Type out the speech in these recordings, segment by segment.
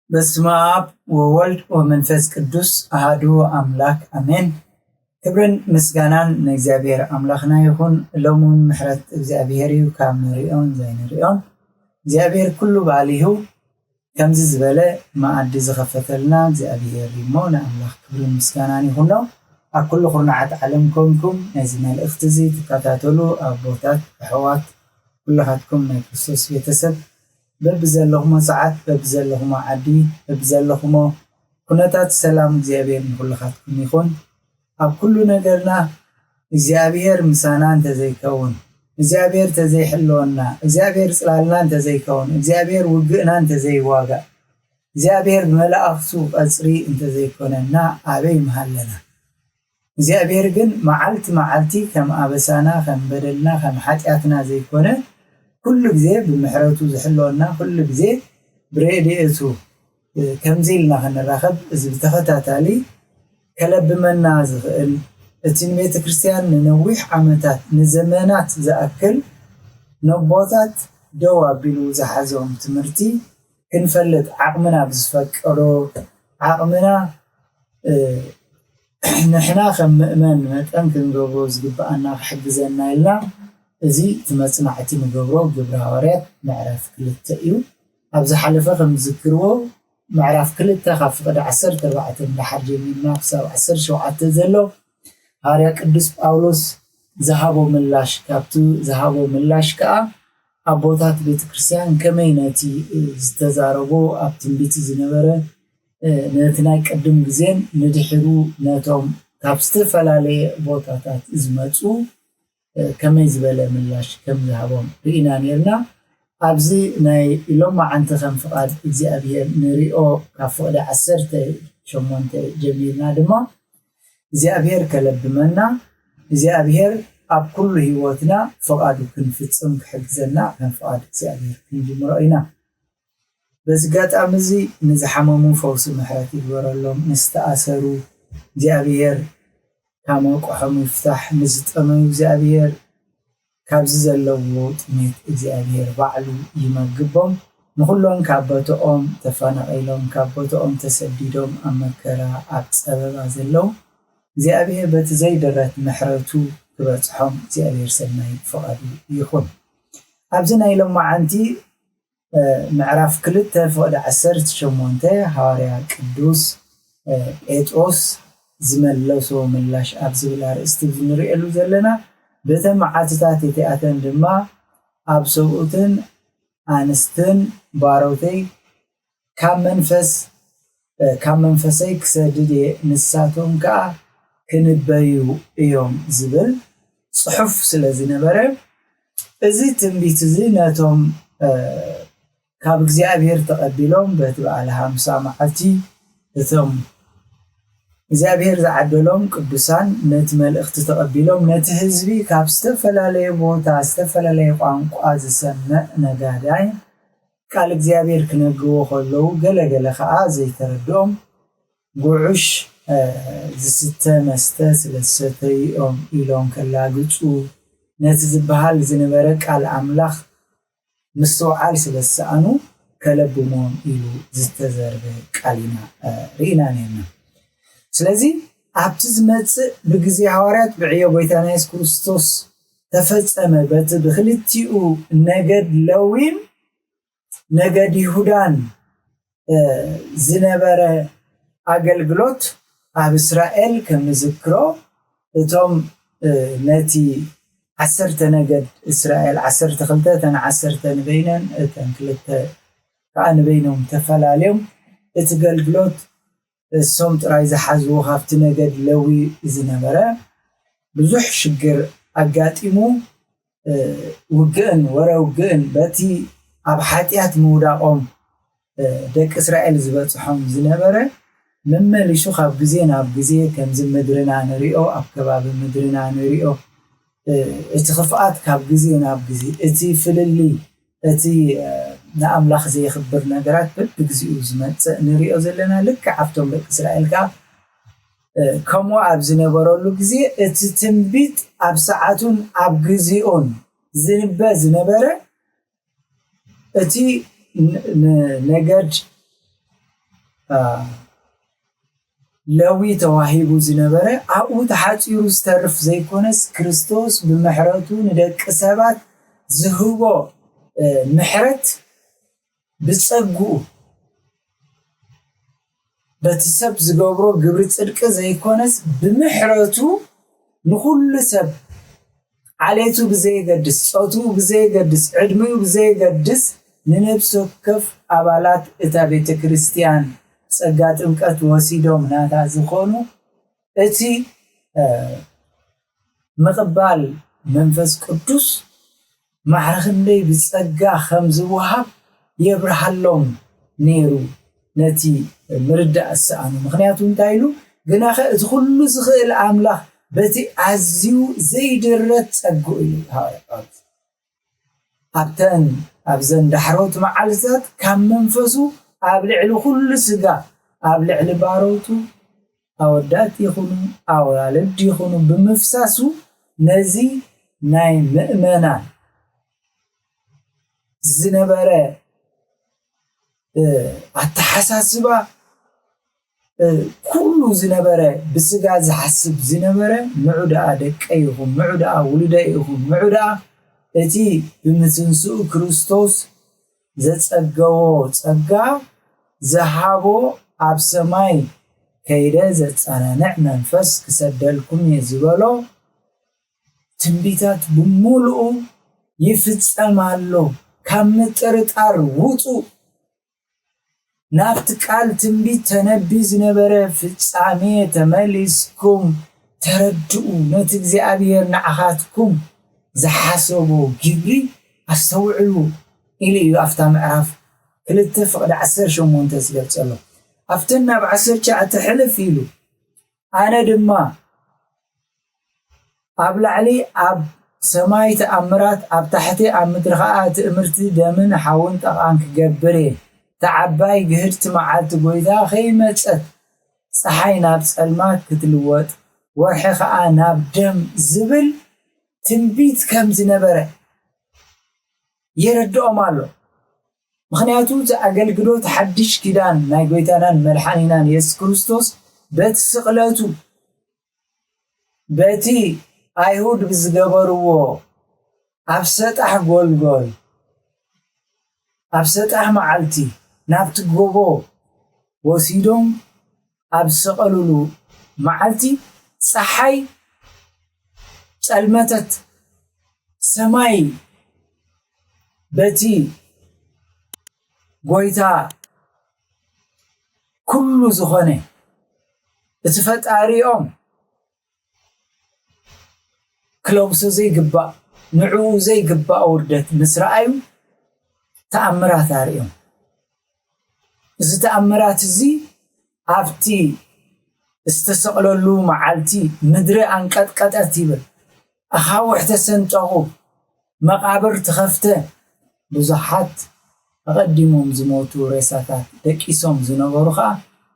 በስመ አብ ወወልድ ወመንፈስ ቅዱስ አሐዱ አምላክ አሜን። ክብርን ምስጋናን ንእግዚአብሔር አምላኽና ይኹን። ሎሙን ምሕረት እግዚአብሔር እዩ ካብ ንሪኦን ዘይንሪኦን እግዚአብሔር ኩሉ ባሊሁ ከምዚ ዝበለ ማዕዲ ዝኸፈተልና እግዚአብሔር እሞ ንኣምላኽ ክብርን ምስጋናን ይኹኖ። ኣብ ኩሉ ኩርናዓት ዓለም ኮንኩም ነዚ መልእኽቲ እዚ ትከታተሉ ኣቦታት ኣሕዋት ኩላኻትኩም ናይ ክርስቶስ ቤተሰብ በብዘለኹሞ ሰዓት በብዘለኹሞ ዓዲ በብዘለኹሞ ኩነታት ሰላም እግዚአብሔር ንኩላኻትኩም ይኹን። ኣብ ኩሉ ነገርና እግዚአብሔር ምሳና እንተዘይከውን እግዚአብሔር ተዘይሕልወና እግዚአብሔር ጽላልና እንተዘይከውን እግዚአብሔር ውግእና እንተዘይዋጋእ እግዚአብሔር መላእኽቱ ቀጽሪ እንተዘይኮነና ኣበይ መሃለና። እግዚአብሔር ግን መዓልቲ ከም ኣበሳና ከም በደልና ከም ሓጢኣትና ዘይኮነ ኩሉ ግዜ ብምሕረቱ ዝሕልወና ኩሉ ግዜ ብረድኤቱ ከምዚ ኢልና ክንራኸብ እዚ ብተኸታታሊ ከለብመና ዝኽእል እቲ ንቤተ ክርስቲያን ንነዊሕ ዓመታት ንዘመናት ዝኣክል ነቦታት ደው ኣቢሉ ዝሓዞም ትምህርቲ ክንፈልጥ ዓቕምና ብዝፈቀዶ ዓቕምና ንሕና ከም ምእመን መጠን ክንገብሮ ዝግባኣና ክሕግዘና ኢልና እዚ ትመጽናዕቲ ንገብሮ ግብረ ሐዋርያት ምዕራፍ 2 እዩ። ኣብ ዝሓለፈ ከም ዝዝክርዎ ምዕራፍ 2 ካብ ፍቅዲ 14 እንዳሓር ጀሚርና ክሳብ 17 ዘሎ ሐዋርያ ቅዱስ ጳውሎስ ዝሃቦ ምላሽ ካብቲ ዝሃቦ ምላሽ ከዓ ኣቦታት ቤተክርስቲያን ከመይ ነቲ ዝተዛረቦ ኣብ ትንቢት ዝነበረ ነቲ ናይ ቅድም ግዜን ንድሕሩ ነቶም ካብ ዝተፈላለየ ቦታታት ዝመፁ ከመይ ዝበለ ምላሽ ከም ዝሃቦም ርኢና ነርና። ኣብዚ ናይ ኢሎም ማዓንቲ ከም ፍቃድ እግዚአብሔር ንሪኦ ካብ ፍቅዲ 18 ጀሚርና ድማ እግዚአብሔር ከለብመና እግዚአብሔር ኣብ ኩሉ ህይወትና ፍቃዱ ክንፍጽም ክሕግዘና ከም ፍቃድ እግዚአብሔር ክንጅምሮ ኢና። በዚ ጋጣሚ እዚ ንዝሓመሙ ፈውሲ ምሕረት ይግበረሎም፣ ንዝተኣሰሩ እግዚአብሔር ካብ መቆሖም ይፍታሕ፣ ንዝጠመዩ እግዚአብሔር ካብዚ ዘለዎ ጥሜት እግዚአብሔር ባዕሉ ይመግቦም፣ ንኩሎም ካብ ቦትኦም ተፈናቂሎም ካብ ቦትኦም ተሰዲዶም ኣብ መከራ ኣብ ፀበባ ዘለው እግዚአብሔር በቲ ዘይደረት ምሕረቱ ክበፅሖም እግዚአብሔር ሰናይ ፍቃዱ ይኹን። ኣብዚ ናይ ሎም መዓንቲ ምዕራፍ 2 ፍቅዲ 18 ሐዋርያ ቅዱስ ጴጥሮስ ዝመለሶ ምላሽ ኣብ ዝብል ኣርእስቲ ንሪኤሉ ዘለና በተን መዓልትታት እቲኣተን ድማ ኣብ ሰብኡትን ኣንስትን ባሮተይ ካብ መንፈሰይ ክሰድድ ንሳቶም ከዓ ክንበዩ እዮም ዝብል ጽሑፍ ስለ ዝነበረ እዚ ትንቢት እዚ ነቶም ካብ እግዚአብሔር ተቐቢሎም በቲ በዓለ 50 መዓልቲ እቶም እግዚአብሔር ዝዓደሎም ቅዱሳን ነቲ መልእኽቲ ተቐቢሎም ነቲ ህዝቢ ካብ ዝተፈላለየ ቦታ ዝተፈላለየ ቋንቋ ዝሰምዕ ነጋዳይ ቃል እግዚአብሔር ክነግቦ ከለዉ ገለገለ ከዓ ዘይተረድኦም ጉዑሽ ዝስተ መስተ ስለዝሰተይኦም ኢሎም ከላግፁ ነቲ ዝበሃል ዝነበረ ቃል ኣምላኽ ምስተውዓል ስለዝሰኣኑ ከለብሞም ኢሉ ዝተዘርበ ቃል ኢና ርኢና ነርና። ስለዚ ኣብቲ ዝመጽእ ብግዜ ሐዋርያት ብዕዮ ጎይታና ኢየሱስ ክርስቶስ ተፈጸመ በቲ ብክልቲኡ ነገድ ለዊን ነገድ ይሁዳን ዝነበረ ኣገልግሎት ኣብ እስራኤል ከም ዝዝክሮ እቶም ነቲ 10 ነገድ እስራኤል 12 ተን 10 ንበይነን እተን 2 ከዓ ንበይኖም ተፈላለዮም እቲ ገልግሎት እሶም ጥራይ ዝሓዝዎ ካብቲ ነገድ ለዊ ዝነበረ ብዙሕ ሽግር ኣጋጢሙ ውግእን ወረውግእን በቲ ኣብ ሓጢያት ምውዳቆም ደቂ እስራኤል ዝበጽሖም ዝነበረ መመልሹ ካብ ግዜ ናብ ግዜ ከምዚ ምድርና ንሪኦ ኣብ ከባቢ ምድርና ንሪኦ እቲ ክፍኣት ካብ ግዜ ናብ ግዜ እቲ ፍልሊ እቲ ንኣምላኽ ዘይኽብር ነገራት በብግዚኡ ዝመጽእ ንሪኦ ዘለና ልክዕ ኣብቶም ደቂ እስራኤል ከዓ ከምኡ ኣብ ዝነበረሉ ግዜ እቲ ትንቢት ኣብ ሰዓቱን ኣብ ግዜኡን ዝንበ ዝነበረ እቲ ነገድ ለዊ ተዋሂቡ ዝነበረ ኣብኡ ተሓፂሩ ዝተርፍ ዘይኮነስ ክርስቶስ ብምሕረቱ ንደቂ ሰባት ዝህቦ ምሕረት ብጸጉኡ በቲ ሰብ ዝገብሮ ግብሪ ጽድቂ ዘይኮነስ ብምሕረቱ ንኩሉ ሰብ ዓሌቱ ብዘይገድስ ጾቱ ብዘይገድስ ዕድሚኡ ብዘይገድስ ንነፍሲ ወከፍ ኣባላት እታ ቤተ ክርስቲያን ጸጋ ጥምቀት ወሲዶም ናታ ዝኾኑ እቲ ምቕባል መንፈስ ቅዱስ ማዕረኽንደይ ብጸጋ ከም ዝወሃብ የብርሃሎም ነይሩ ነቲ ምርዳእ ዝሰኣኑ ምክንያቱ እንታይ ኢሉ ግናኸ እቲ ኩሉ ዝኽእል ኣምላኽ በቲ ኣዝዩ ዘይድረት ጸጉኡ ኢሉ ጳውሎስ ኣብዘን ዳሕሮት መዓልትታት ካብ መንፈሱ ኣብ ልዕሊ ኩሉ ስጋ ኣብ ልዕሊ ባሮቱ ኣወዳት ይኹኑ ኣዋልድ ይኹኑ ብምፍሳሱ ነዚ ናይ ምእመናን ዝነበረ ኣተሓሳስባ ኩሉ ዝነበረ ብስጋ ዝሓስብ ዝነበረ ምዑዳኣ ደቀ ይኹን ምዑዳኣ ውሉደ ይኹን ምዑዳኣ እቲ ብምትንስኡ ክርስቶስ ዘጸገዎ ጸጋ ዝሃቦ ኣብ ሰማይ ከይደ ዘጸናንዕ መንፈስ ክሰደልኩም እየ ዝበሎ ትንቢታት ብምሉኡ ይፍጸማሎ ካብ ምጥርጣር ውጡ ናብቲ ቃል ትንቢት ተነቢ ዝነበረ ፍጻሜ ተመሊስኩም ተረድኡ ነቲ እግዚኣብሔር ንዓኻትኩም ዝሓሰቦ ግብሪ ኣስተውዕሉ ኢሉ እዩ ኣፍታ ምዕራፍ 2:18 ዝገልጸሎ ኣብተን ናብ 19 ሕልፍ ኢሉ ኣነ ድማ ኣብ ላዕሊ ኣብ ሰማይ ተኣምራት ኣብ ታሕቲ ኣብ ምድሪ ከዓ ትእምርቲ ደምን ሓውን ጠቓን ክገብር እየ ተዓባይ ግህድቲ መዓልቲ ጎይታ ከይመጸት ፀሓይ ናብ ጸልማት ክትልወጥ ወርሒ ከዓ ናብ ደም ዝብል ትንቢት ከም ዝነበረ የረድኦም ኣሎ ምክንያቱ ዘአገልግሎት ሓድሽ ኪዳን ናይ ጎይታናን መድሓኒናን ኢየሱስ ክርስቶስ በቲ ስቕለቱ በቲ ኣይሁድ ብዝገበርዎ ኣብ ሰጣሕ ጎልጎል ኣብ ሰጣሕ መዓልቲ ናብቲ ጎቦ ወሲዶም ኣብ ሰቐሉሉ መዓልቲ ፀሓይ ጸልመተት ሰማይ በቲ ጎይታ ኩሉ ዝኾነ እቲ ፈጣሪኦም ክለብሶ ዘይግባእ ንዕኡ ዘይግባእ ውርደት ምስ ረኣዩ ተኣምራት ኣርዮም እዚ ተኣምራት እዚ ኣብቲ ዝተሰቕለሉ መዓልቲ ምድሪ አንቀጥቀጠት ይብል ኣኻውሕ ተሰንጠቑ መቃብር ተኸፍተ ብዙሓት ኣቐዲሞም ዝሞቱ ሬሳታት ደቂሶም ዝነበሩ ከዓ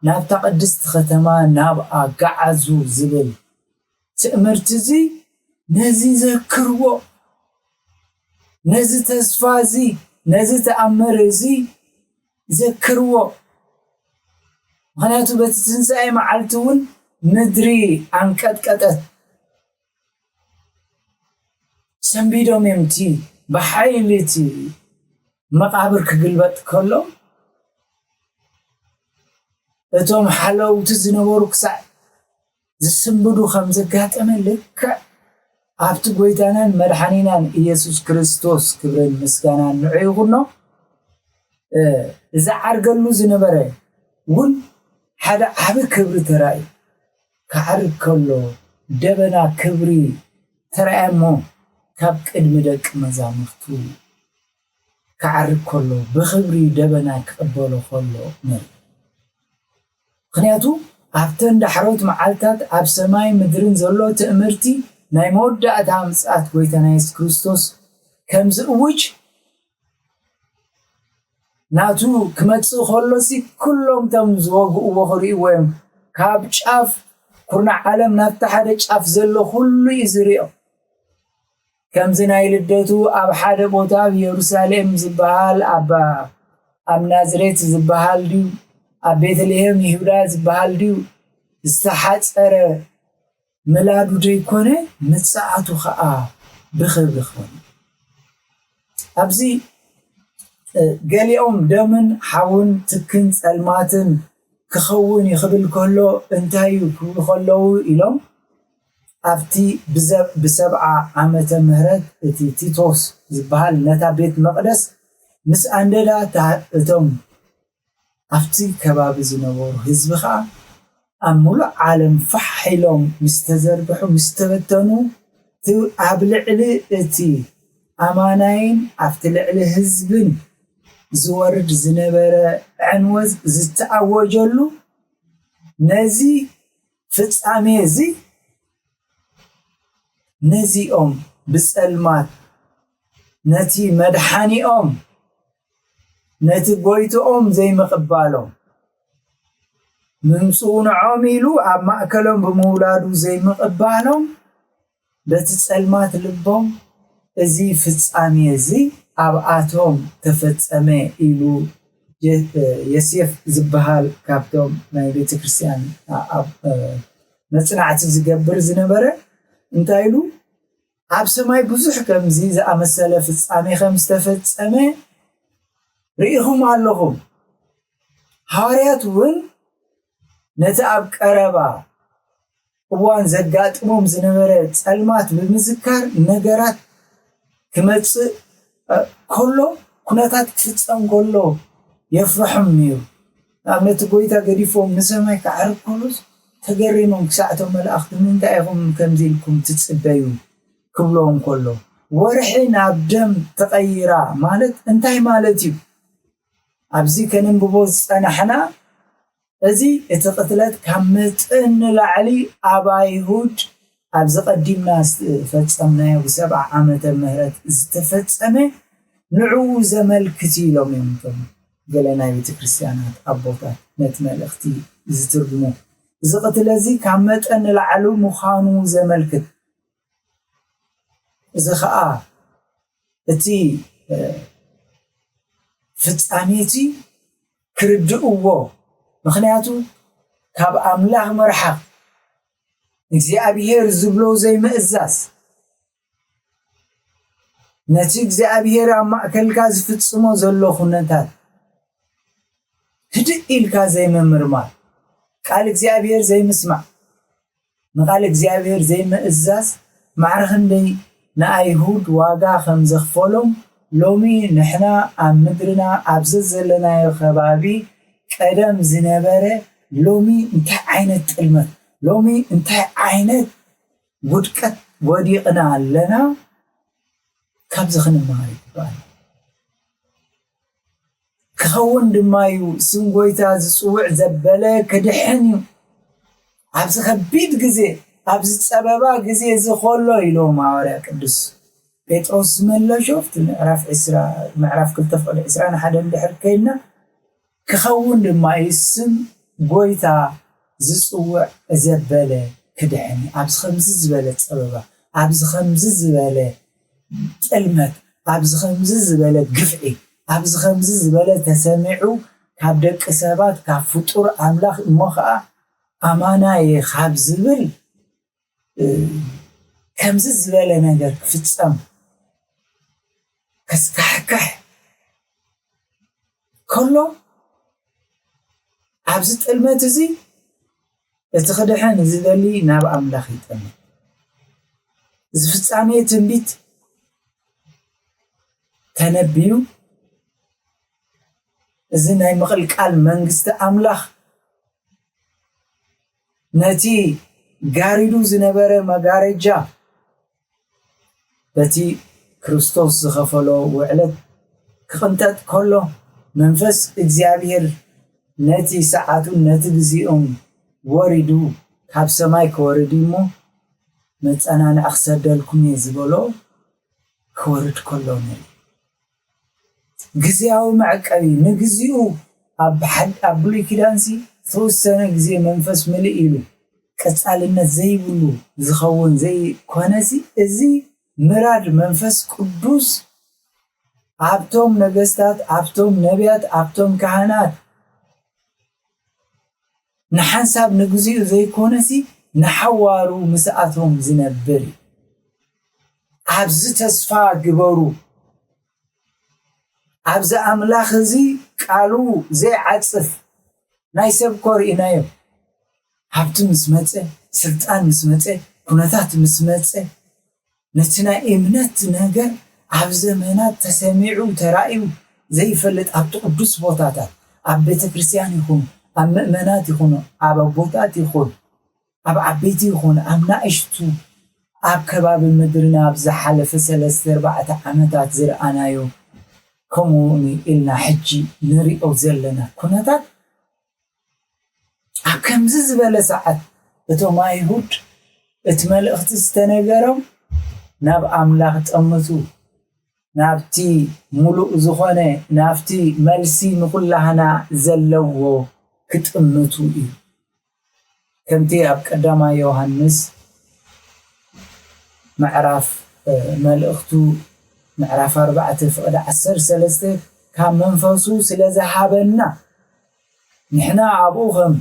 ናብታ ቅድስቲ ከተማ ናብኣ ገዓዙ ዝብል ትእምርቲ እዚ ነዚ ዘክርዎ ነዚ ተስፋ እዚ ነዚ ተኣምር እዚ ዘክርዎ ምክንያቱ በቲ ትንሣኤ መዓልቲ እውን ምድሪ አንቀጥቀጠት ሰንቢዶም የምቲ ብሓይልቲ መቃብር ክግልበጥ ከሎ እቶም ሓለውቲ ዝነበሩ ክሳዕ ዝስንብዱ ከም ዘጋጠመ ልክዕ ኣብቲ ጎይታናን መድሓኒናን ኢየሱስ ክርስቶስ ክብርን ምስጋናን ንዑ ይኹኖ እዚ ዓርገሉ ዝነበረ እውን ሓደ ዓብ ክብሪ ተራእዩ ክዓርግ ከሎ ደበና ክብሪ ተራእየ እሞ ካብ ቅድሚ ደቂ መዛሙርቱ كعرب كله بخبري دبنا كقبله كله نر خنياتو أبتن دحروت معالتات أب سماي مدرين زلو تأمرتي ناي مودة أدام ساعت قويتنا يس كريستوس كمز أوج ناتو كمتسو خلصي كلهم تمزوغ وخري ويم كاب شاف كرنا عالم نفتح شاف زلو كله يزريو كمز نايلدتو أب حدا بوتا بيروسالم زبال أب نازريت زبال ديو أب بيتلهم يهودا زبال ديو استحات أرى ملادو جيكونه متساعتو خاء بخبر خونه أبزي قال يوم دمن حاون تكن سلماتن كخون يخبل كله انتهيو كله إلهم أفتي بسبعة عامة مهرات تيتوس زبال نتا بيت مقدس مس عندنا تهم أفتي كباب زنور هزبخا أمول عالم فحلهم مستزربحو مستبتنو تو أبلعلي اتي أمانين أفتلعلي هزبن زورد زنبرة عنوز زتعوجلو نزي فتعميزي نزي بسألمات نتي مدحاني نتي بويتو زي مقبالهم ممسون عاملو أب مأكلهم بمولادو زي مقبالهم بتسألمات لبهم زي فتعميزي أبعاتهم تفتسمي إلو يسيف زبهال كابتوم ما بيت كريستيان نصنعت زقبر زنبره انتايلو أب سماي بزح كم زي أمثال فتسمي خمس تفتسمي رئيهم علهم هاريات ون نتأب قربا وان زقات زنبره تسألمات بمذكر نقرات كمتس كله كناتات تفتسم كله يفرحهم ميو أمنت قويتا قريفهم نسمي كعرب كلوس تقرينهم كساعتهم الأخذ من دائهم كمزيلكم تتسبيون كلهم كله ورحين عبدم تغيرا مالت انتهي مالتي أبزي كان ببوز أنا حنا أزي اتقتلت كمت إن لعلي أبا يهود أبزي قديم ناس فتسمنا بسبع عامة مهرات استفتسمه نعو زمل كتيلهم يمكن قالنا بيت كريستيانات أبوطات نتمال اختي زترجمو زقت الذي كمت أن لعلو مخانو زمل كت زخاء اتي فتساميتي كردقوه مخنياتو كاب أملاح مرحق نكزي أبيهر زبلو زي مأزاز نتيج زي أبيهر أما أكل كاز فتسمو زلو خننتات هدئ إلكا زي ممرمار قالك زي أبيهر زي مسمع نقالك زي أبيهر زي مأزاز معرخن دي نأيهود واقع خمزخ فولم لومي نحنا عم مدرنا عبزز لنا يخبابي قدم زنبره لومي انت عينت المت لومي انت عينت ودكت وديقنا لنا كابزخن ماري بان كون دمايو سنغويتا زصوع زبله كدحن عبز خبيت غزي عبز صبابا غزي زخولو يلو ماوريا قدس بيتروس ملا شفت معرف كل تفعل اسران حدا اندحر كينا كخون لما يسم قويتا زصوع زبالة كدعني عبز خمس زبالة صبابا عبز خمس زبالة تلمت عبز خمس زبالة قفعي عبز خمس زبالة تسمعو كابدك سابات كفطور أملاخ مخا أمانا يخاب زبل كمز زبالة نقر كفتسام كسكحكح كله عبزت الماتزي اتخدحان زدلي ناب أملاخ يتأمل زفت عمية تنبيت تنبيو زناي مقل قال منغست أملاخ نتي غاريدو زنبره مغارجا بتي كريستوس زخفلو وعلت ክቕንጠጥ ከሎ መንፈስ እግዚኣብሔር ነቲ ሰዓቱን ነቲ ግዜኦም ወሪዱ ካብ ሰማይ ክወርድ እሞ መፀናንዕ ክሰደልኩም እየ ዝበሎ ክወርድ ከሎ ነይሩ ግዜያዊ መዕቀቢ ንግዚኡ ኣብ ብሉይ ኪዳንሲ ተወሰነ ግዜ መንፈስ ምልእ ኢሉ ቀጻልነት ዘይብሉ ዝኸውን ዘይኮነሲ እዚ ምራድ መንፈስ ቅዱስ ኣብቶም ነገስታት ኣብቶም ነቢያት ኣብቶም ካህናት ንሓንሳብ ንግዚኡ ዘይኮነሲ ንሓዋሩ ምስኣቶም ዝነብር ኣብዚ ተስፋ ግበሩ ኣብዚ ኣምላኽ እዚ ቃሉ ዘይዓፅፍ ናይ ሰብ ኮርኢናዮ ሃብቲ ምስ መፀ ስልጣን ምስ መፀ ኩነታት ምስ መፀ ነቲ ናይ እምነት ነገር ኣብ ዘመናት ተሰሚዑ ተራእዩ ዘይፈልጥ ኣብቲ ቅዱስ ቦታታት ኣብ ቤተ ክርስቲያን ይኹን ኣብ ምእመናት ይኹን ኣብ ኣቦታት ይኹን ኣብ ዓበይቲ ይኹን ኣብ ናእሽቱ ኣብ ከባቢ ምድርና ኣብ ዝሓለፈ 3-4 ዓመታት ዝረኣናዮ ከምኡ'ኒ ኢልና ሕጂ ንሪኦ ዘለና ኩነታት ኣብ ከምዚ ዝበለ ሰዓት እቶም ኣይሁድ እቲ መልእኽቲ ዝተነገሮም ናብ ኣምላኽ ጠመቱ ናብቲ ሙሉእ ዝኾነ ናብቲ መልሲ ንኩላህና ዘለዎ ክጥምቱ እዩ ከምቲ ኣብ ቀዳማይ ዮሃንስ ምዕራፍ መልእኽቱ ምዕራፍ 4:13 ካብ መንፈሱ ስለዝሃበና ንሕና ኣብኡ ከም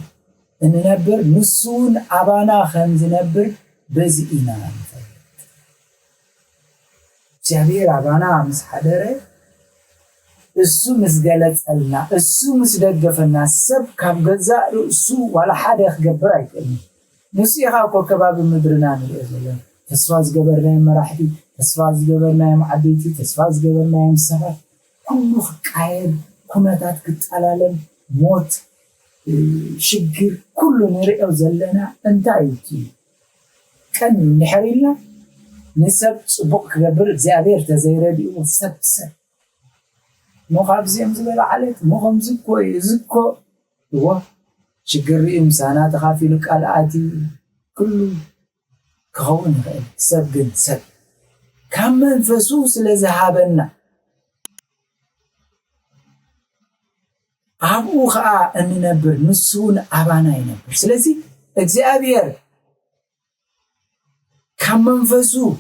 እንነብር ንሱን ኣባና ከም ዝነብር በዚ ኢና ንፈልጥ እግዚአብሔር ኣባና ምስ ሓደረ እሱ ምስ ገለጸልና እሱ ምስ ደገፈና ሰብ ካብ ገዛእ ርእሱ ዋላ ሓደ ክገብር ኣይክእልን ንሱ ኢኻ እኮ ከባቢ ምድርና ንሪኦ ዘለና ተስፋ ዝገበርናዮም መራሕቲ ተስፋ ዝገበርናዮም ዓበይቲ ተስፋ ዝገበርናዮም ሰባት ኩሉ ክቃየድ ኩነታት ክጠላለም ሞት ሽግር ኩሉ ንሪኦ ዘለና እንታይ እዩ ቀን እንድሕር ኢልና ንሰብ ፅቡቅ ክገብር እግዚኣብሔር ተዘይረዲኡ ሰብ مخابزيم زبالة عليك مخمزكو يزكو هو شكر إمسانا تخافي لك الآتي كله كون غير سبقن سب كم من فسوس لذهابنا أبو خاء أن نبر نسون أبانا ينبر سلسي إكزابير كم من فسو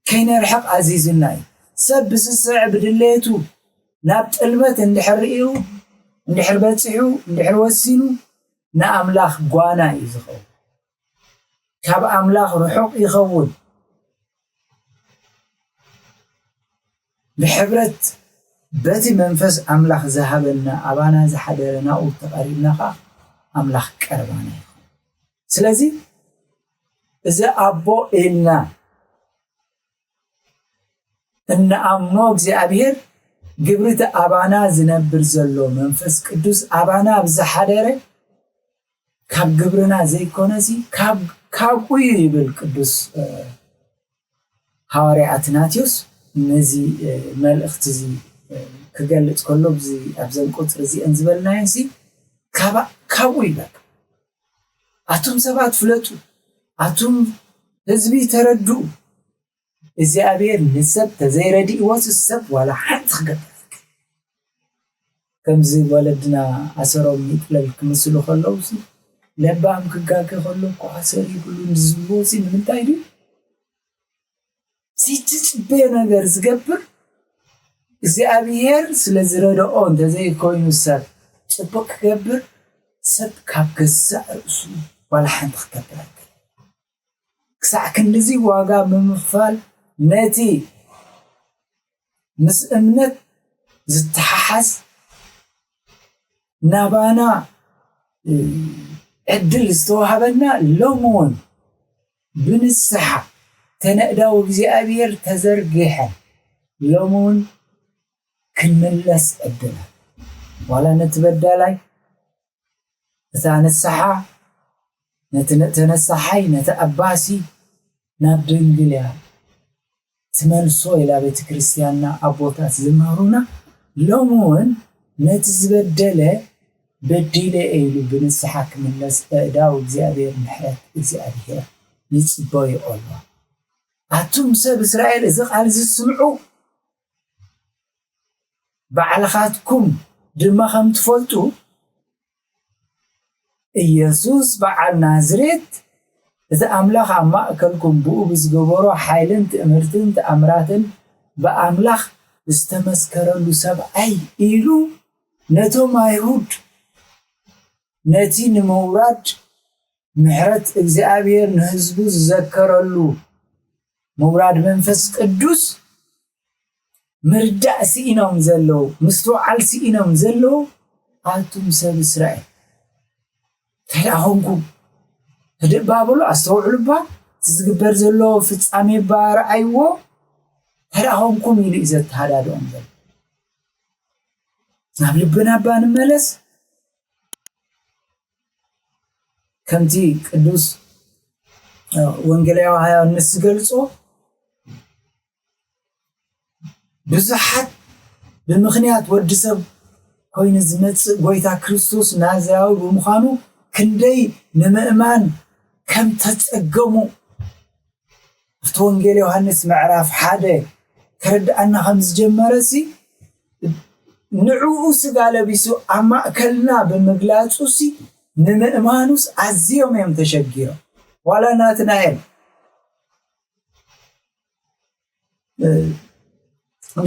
كين يرحق عزيز الناي سب سسعب دليتو نابت المت اندحر إيو اندحر باتسعو اندحر وسينو نا أملاخ قوانا يزخو كاب أملاخ رحوق يخول بحبرت باتي منفس أملاخ ذهبنا أبانا زحدرنا وتقريبنا أملاخ كربانا يخول سلازي إذا أبو إلنا إن أموك زي أبير قبرت أبانا زنبر زلو منفس قدوس أبانا بزحدره كاب قبرنا زي كونسي كاب ويري بالقدوس حواري أتناتيوس نزي ملأخت زي كقلت كله بزي أبزن قطر زي أنزبلنا ينسي كاب ويبك أتوم سبات فلتو أتوم هزبي تردو إذا أبير نسب تزيردي واس السب ولا حد خقب كم زي ولدنا عسرهم يطلب كمسلو خلوسي لبام كقاك خلو كعسر يقولون زبوسي من تايدي سيتش بينا غير زقبر إذا أبير سلزردو أون تزي كوينو السب تبقى قبر سب كابكسا رأسو ولا حد خقب كسع كنزي واقع ممخفال ناتي مس امنت زتححس نابانا عدل استوهبنا لومون بنسحة تنقدا وبزيابير تزرقيحا لومون كنملس عدنا ولا نتبدلاي تنسحة نتنسحي نتأباسي نابدنجليا تملسو إلى بيت كريستياننا أبوتات زمهرونا لومون نتزبدله بديله إيلو بنسحك من داو እግዚአብሔር ምሕረት እግዚአብሔር يصبي الله أتوم سب إسرائيل إذا قال زسمعوا بعلاقاتكم دما خم تفلتوا ኢየሱስ በዓል ናዝሬት እዚ አምላኽ ኣብ ማእከልኩም ብኡ ብዝገበሮ ሓይልን ትእምርትን ተኣምራትን በአምላኽ ዝተመስከረሉ ሰብኣይ ኢሉ ነቶም አይሁድ ነቲ ንመውራድ ምሕረት እግዚአብሔር ንህዝቡ ዝዘከረሉ መውራድ መንፈስ ቅዱስ ምርዳእ ሲኢኖም ዘለው ምስተውዓል ሲኢኖም ዘለው ኣቱም ሰብ እስራኤል ተላሆንኩም ተደባብሉ ኣስተውዕሉባ ዝግበር ዘሎ ፍጻሜ ባርኣይዎ ተላሆንኩም ኢሉ ዘተሃዳዶም ዘለ ናብ ልብና ባንመለስ ከምቲ ቅዱስ ወንጌላዊ ዮሐንስ ገልጾ ብዙሓት ብምኽንያት ወዲሰብ ኮይኑ ዝመጽእ ጎይታ ክርስቶስ ናዝራዊ ብምዃኑ ክንደይ ንምእማን ከም ተጸገሙ ኣብቲ ወንጌል ዮሐንስ ምዕራፍ 1 ከረድአና ከም ዝጀመረሲ ንዕኡ ስጋ ለቢሱ ኣብ ማእከልና ብምግላጹሲ ንምእማኑስ ኣዝዮም እዮም ተሸጊሮም ዋላ ናትናኤል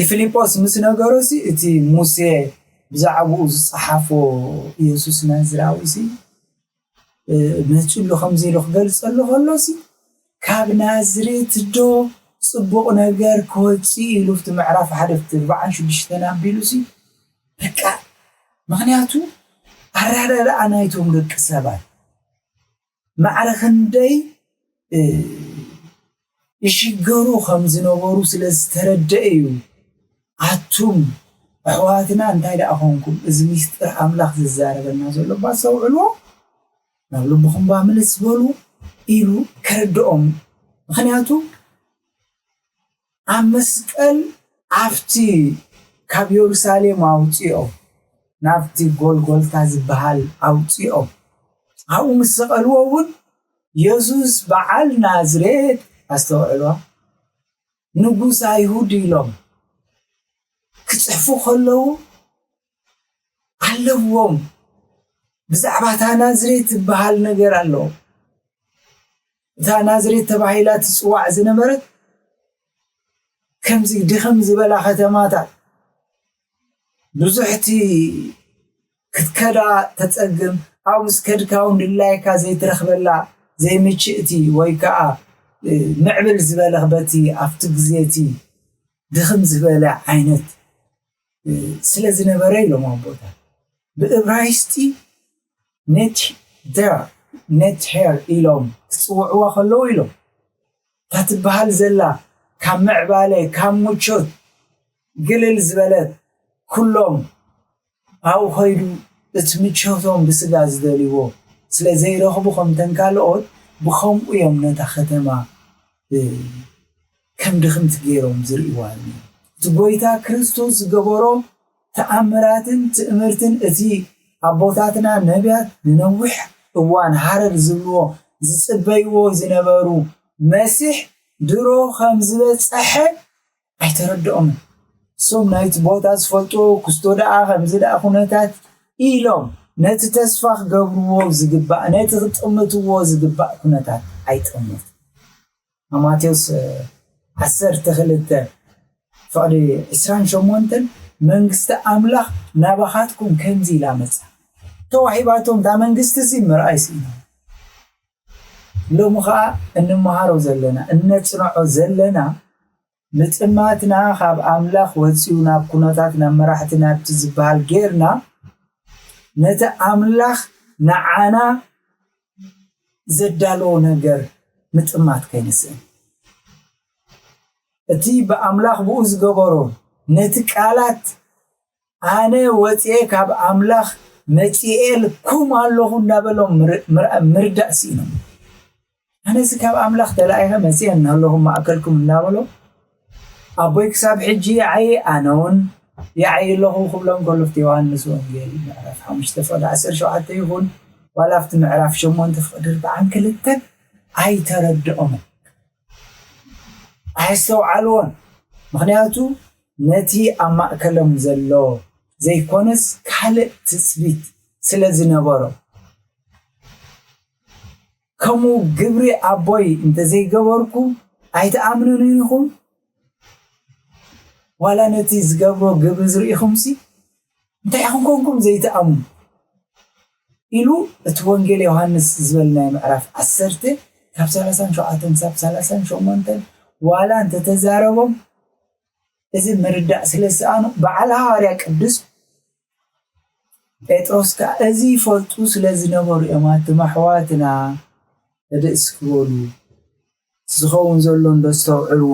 ፊልጶስ ምስ ነገሮሲ እቲ ሙሴ ብዛዕባኡ ዝጸሓፎ ኢየሱስ ናዝራዊሲ መጽሉ ከምዚ ኢሉ ክገልጸሉ ከሎሲ ካብ ናዝሬት ዶ ጽቡቕ ነገር ክወጽእ ኢሉ ፍቲ ምዕራፍ 1:46 ኣቢሉሲ በቃ ምክንያቱ ኣራዳዳ ናይቶም ደቂ ሰባት ማዕረኽንደይ ይሽገሩ ከም ዝነበሩ ስለዝተረድእ እዩ ኣቱም ኣሕዋትና እንታይ ደኣኾንኩም እዚ ምስጢር ኣምላኽ ዝዛረበና ዘሎ ባሰውዕልዎ ናብ ልብኹም ባምልስ በሉ ኢሉ ከረድኦም ምክንያቱ ኣብ መስቀል ኣፍቲ ካብ ኢየሩሳሌም ኣውፂኦም ናብቲ ጎልጎልታ ዝበሃል ኣውፂኦም ኣብኡ ምስ ሰቐልዎ እውን ኢየሱስ በዓል ናዝሬት ኣስተውዕልዋ ንጉስ ኣይሁድ ኢሎም ክጽሕፉ ከለዉ ኣለዎም ብዛዕባ እታ ናዝሬት ዝበሃል ነገር ኣሎ እታ ናዝሬት ተባሂላ ትጽዋዕ ዝነበረት ከምዚ ድኸም ዝበላ ከተማታት ብዙሕቲ ክትከዳ ተጸግም ኣብ ምስ ከድካውን ድላይካ ዘይትረኽበላ ዘይምችእቲ ወይ ከዓ ምዕብል ዝበለኽበቲ ኣብቲ ግዜቲ ድኽም ዝበለ ዓይነት ስለ ዝነበረ ኢሎም ኣቦታት ብዕብራይስጢ ነት ሄር ኢሎም ክጽውዕዋ ከለዉ ኢሎም ታትበሃል ዘላ ካብ ምዕባለ ካብ ሙቾት ግልል ዝበለት ኩሎም ኣብኡ ኸይዱ እቲ ምቾቶም ብስጋ ዝደልይዎ ስለ ዘይረኽቡ ከምተን ካልኦት ብኸምኡ እዮም ነታ ከተማ ከም ድኽምቲ ገይሮም ዝርእይዋ እቲ ጎይታ ክርስቶስ ዝገበሮም ተኣምራትን ትእምርትን እቲ ኣቦታትና ነቢያት ንነዊሕ እዋን ሃረር ዝብልዎ ዝጽበይዎ ዝነበሩ መሲሕ ድሮ ከም ዝበጽሐ ኣይተረድኦምን ሶም ናይቲ ቦታ ዝፈልጦ ክስቶ ደኣ ከምዚ ደኣ ኩነታት ኢሎም ነቲ ተስፋ ክገብርዎ ዝግባእ ነቲ ክጥምትዎ ዝግባእ ኩነታት ኣይጥምት ማቴዎስ 12 ፍቅዲ 28 መንግስቲ ኣምላኽ ናባኻትኩም ከምዚ ኢላ መጻ ተዋሂባቶም ታ መንግስቲ እዚ ምርኣይሲ ሎሚ ኸዓ እንመሃሮ ዘለና እነጽንዖ ዘለና ምጥማትና ካብ ኣምላኽ ወፂኡ ናብ ኩነታት ናብ መራሕቲ ናብቲ ዝበሃል ጌርና ነቲ ኣምላኽ ንዓና ዘዳለዎ ነገር ምጥማት ከይንስእን እቲ ብኣምላኽ ብኡ ዝገበሮ ነቲ ቃላት ኣነ ወፂኤ ካብ ኣምላኽ መፂኤ ልኩም ኣለኹ እንዳበሎም ምርዳእ ሲኢኖም ኣነዚ ካብ ኣምላኽ ተላኢኸ መፂኤ እናለኹም ማእከልኩም እንዳበሎም ኣቦይ ክሳብ ሕጂ ዓየ ኣነ እውን يعيلهم كلهم كلفت يوحنس وانجيل معرف 5 فقد 17 يكون ولا في معرف 8 فقد 4 كلته አይተረድኦም አይስተውዓልዎን ምክንያቱ ነቲ ኣብ ማእከሎም ዘሎ ዘይኮነስ ካልእ ትጽቢት ስለ ዝነበሮ ከምኡ ግብሪ ኣቦይ እንተዘይገበርኩ ኣይተኣምኑን ኢኹም ዋላ ነቲ ዝገብሮ ግብሪ ዝርኢኹምሲ እንታይ ኮንኩም ዘይተኣምኑ ኢሉ እቲ ወንጌል ዮሐንስ ዝበልናይ ምዕራፍ 10 ካብ 37 ሳብ 38 ዋላ እንተተዛረቦም እዚ ምርዳእ ስለሰኣኑ በዓል ሐዋርያ ቅዱስ ጴጥሮስ እዚ ፈልጡ ስለዝነበሩ እማት ማሕዋትና እድስክበሉ ዝኸውን ዘሎ እንደስተውዕልዎ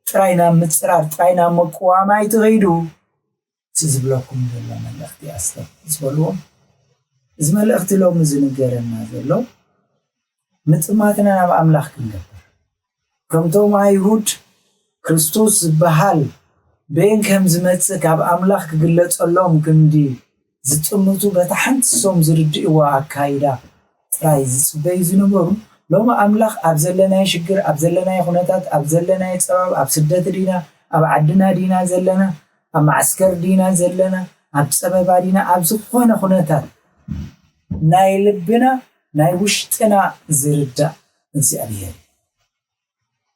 ጥራይና ምጽራር ጥራይና መቋማይ ትኸይዱ ዝብለኩም ዘሎ መልእኽቲ ኣስተብ ዝብልዎም እዚ መልእኽቲ ሎም ዝንገረና ዘሎ ምጥማትና ናብ ኣምላኽ ክንገብር ከምቶም ኣይሁድ ክርስቶስ ዝበሃል በን ከም ዝመጽእ ካብ ኣምላኽ ክግለጸሎም ክንዲ ዝጥምቱ በታሓንሶም ዝርድእዋ ኣካይዳ ጥራይ ዝጽበይ ዝነበሩ ሎም ኣምላኽ ኣብ ዘለናይ ሽግር ኣብ ዘለናይ ኩነታት ኣብ ዘለናይ ጸባብ ኣብ ስደት ዲና ኣብ ዓድና ዲና ዘለና ኣብ ማዕስከር ዲና ዘለና ኣብ ጸበባ ዲና ኣብ ዝኾነ ኩነታት ናይ ልብና ናይ ውሽጥና ዝርዳእ እግዚአብሔር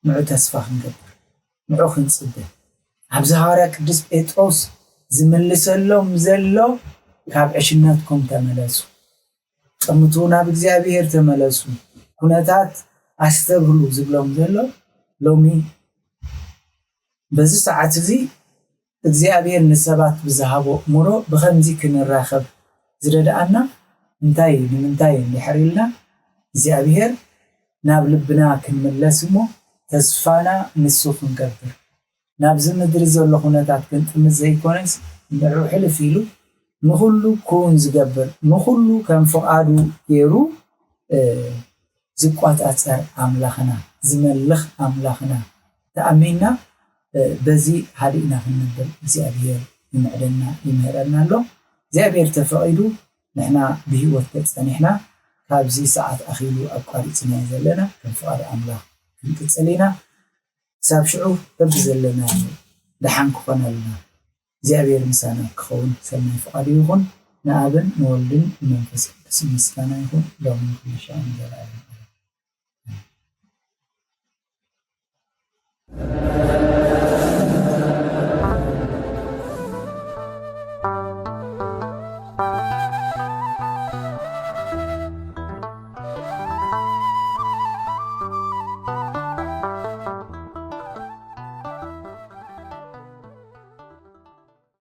ንዑ ተስፋ ክንገብር ንዑ ክንጽበ ኣብ ሐዋርያ ቅዱስ ጴጥሮስ ዝምልሰሎም ዘሎ ካብ ዕሽነትኩም ተመለሱ ጥምቱ ናብ እግዚአብሔር ተመለሱ ኩነታት ኣስተብህሉ ዝብሎም ዘሎ ሎሚ በዚህ ሰዓት እዚ እግዚአብሔር ንሰባት ብዝሃቦ እምሮ ብኸምዚ ክንራኸብ ዝረዳኣና እንታይ ንምንታይ ይሕሪልና እግዚአብሔር ናብ ልብና ክንመለስ እሞ ተስፋና ንሱ ክንገብር ናብ ዝምድር ዘሎ ኩነታት ክንጥምት ዘይኮነስ ንዑ ሕልፍ ኢሉ ንኹሉ ኩን ዝገብር ንኹሉ ከም ፍቓዱ ገይሩ ዝቋጻጸር ኣምላኽና ዝመልኽ ኣምላኽና ተኣሚና በዚ ሃዲእና ክንነብር እግዚአብሔር ይምዕደና ይምህረና ኣሎ እግዚአብሔር ተፈቒዱ ንሕና ብህይወት ተጸኒሕና ካብዚ ሰዓት ኣኺሉ ኣቋሪጽና ዘለና ከም ፍቓድ ኣምላኽ ክንቅጽል ኢና ሳብ ሽዑ በብ ዘለና ደሓን ክኾነልና እግዚአብሔር ምሳና ክኸውን ሰናይ ፍቓዱ ይኹን ንኣብን ንወልድን መንፈስ ቅዱስ ምስጋና ይኹን ሎሚ ኩሉ ሻም ዘላለም